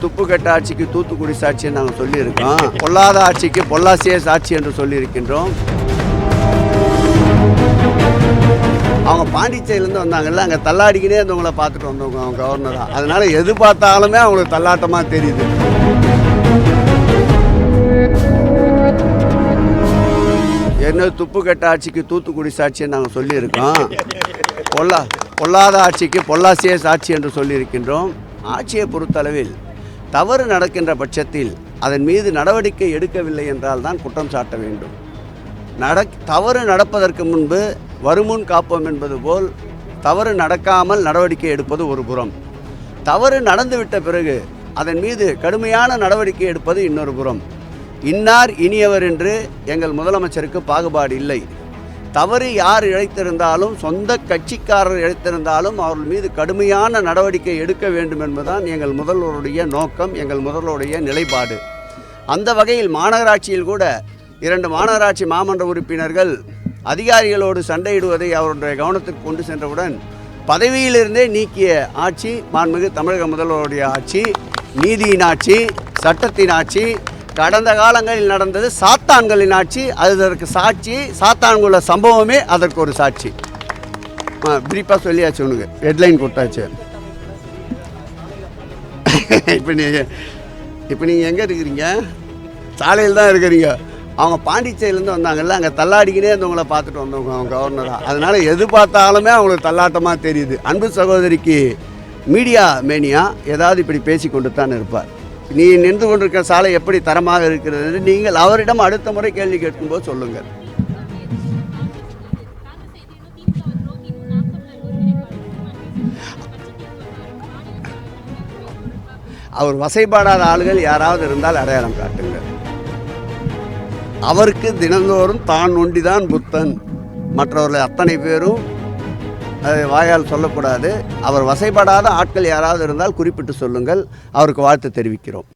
துப்புக்கட்ட ஆட்சிக்கு தூத்துக்குடி சாட்சி என்று நாங்கள் சொல்லியிருக்கோம். பொல்லாத ஆட்சிக்கு பொள்ளாச்சியே சாட்சி என்று சொல்லியிருக்கின்றோம். அவங்க பாண்டிச்சேரியிலேருந்து வந்தாங்கல்ல, அங்கே தள்ளாடிக்கினே இருந்தவங்களை பார்த்துட்டு வந்தவங்க அவங்க கவர்னராக. அதனால எது பார்த்தாலுமே அவங்களுக்கு தள்ளாட்டமாக தெரியுது. என்ன துப்புக்கட்ட ஆட்சிக்கு தூத்துக்குடி சாட்சின்னு நாங்கள் சொல்லியிருக்கோம். பொல்லாத ஆட்சிக்கு பொள்ளாச்சியே சாட்சி என்று சொல்லியிருக்கின்றோம். ஆட்சியை பொறுத்தளவில் தவறு நடக்கின்ற பட்சத்தில் அதன் மீது நடவடிக்கை எடுக்கவில்லை என்றால் தான் குற்றம் சாட்ட வேண்டும். தவறு நடப்பதற்கு முன்பு வருமுன் காப்போம் என்பது போல் தவறு நடக்காமல் நடவடிக்கை எடுப்பது ஒரு புறம், தவறு நடந்துவிட்ட பிறகு அதன் மீது கடுமையான நடவடிக்கை எடுப்பது இன்னொரு புறம். இன்னார் இனியவர் என்று எங்கள் முதலமைச்சருக்கு பாகுபாடு இல்லை. தவறு யார் இழைத்திருந்தாலும், சொந்த கட்சிக்காரர் இழைத்திருந்தாலும் அவர்கள் மீது கடுமையான நடவடிக்கை எடுக்க வேண்டும் என்பதுதான் எங்கள் முதல்வருடைய நோக்கம், எங்கள் முதல்வருடைய நிலைப்பாடு. அந்த வகையில் மாநகராட்சியில் கூட 2 மாநகராட்சி மாமன்ற உறுப்பினர்கள் அதிகாரிகளோடு சண்டையிடுவதை அவருடைய கவனத்துக்கு கொண்டு சென்றவுடன் பதவியிலிருந்தே நீக்கிய ஆட்சி மாண்புமிகு தமிழக முதல்வருடைய ஆட்சி. நீதியின் ஆட்சி, சட்டத்தின் ஆட்சி. கடந்த காலங்களில் நடந்தது சாத்தான்களின் ஆட்சி, அதற்கு சாட்சி. சாத்தான்குள்ள சம்பவமே அதற்கு ஒரு சாட்சி. பிரீஃபாக சொல்லியாச்சு, உனக்கு ஹெட்லைன் கொடுத்தாச்சு. இப்போ நீங்கள் எங்கே இருக்கிறீங்க? சாலையில் தான் இருக்கிறீங்க. அவங்க பாண்டிச்சேரியிலேருந்து வந்தாங்கல்ல, அங்கே தள்ளாடிக்கினே இருந்தவங்களை பார்த்துட்டு வந்தவங்க அவங்க கவர்னராக. அதனால் எது பார்த்தாலுமே அவங்களுக்கு தள்ளாட்டமாக தெரியுது. அன்பு சகோதரிக்கு மீடியா மேனியா ஏதாவது இப்படி பேசி கொண்டு தான் இருப்பார். நீ நின்று கொண்டிருக்கிற சாலை எப்படி தரமாக இருக்கிறது என்று நீங்கள் அவரிடம் அடுத்த முறை கேள்வி கேட்கும்போது சொல்லுங்கள். அவர் வசைப்பாடாத ஆளுகள் யாராவது இருந்தால் அடையாளம் காட்டுங்கள். அவருக்கு தினந்தோறும் தான் ஒண்டிதான் புத்தன், மற்றவர்கள் அத்தனை பேரும் அதை வாயால் சொல்லக்கூடாது. அவர் வசைப்படாத ஆட்கள் யாராவது இருந்தால் குறிப்பிட்டு சொல்லுங்கள். அவருக்கு வாழ்த்து தெரிவிக்கிறோம்.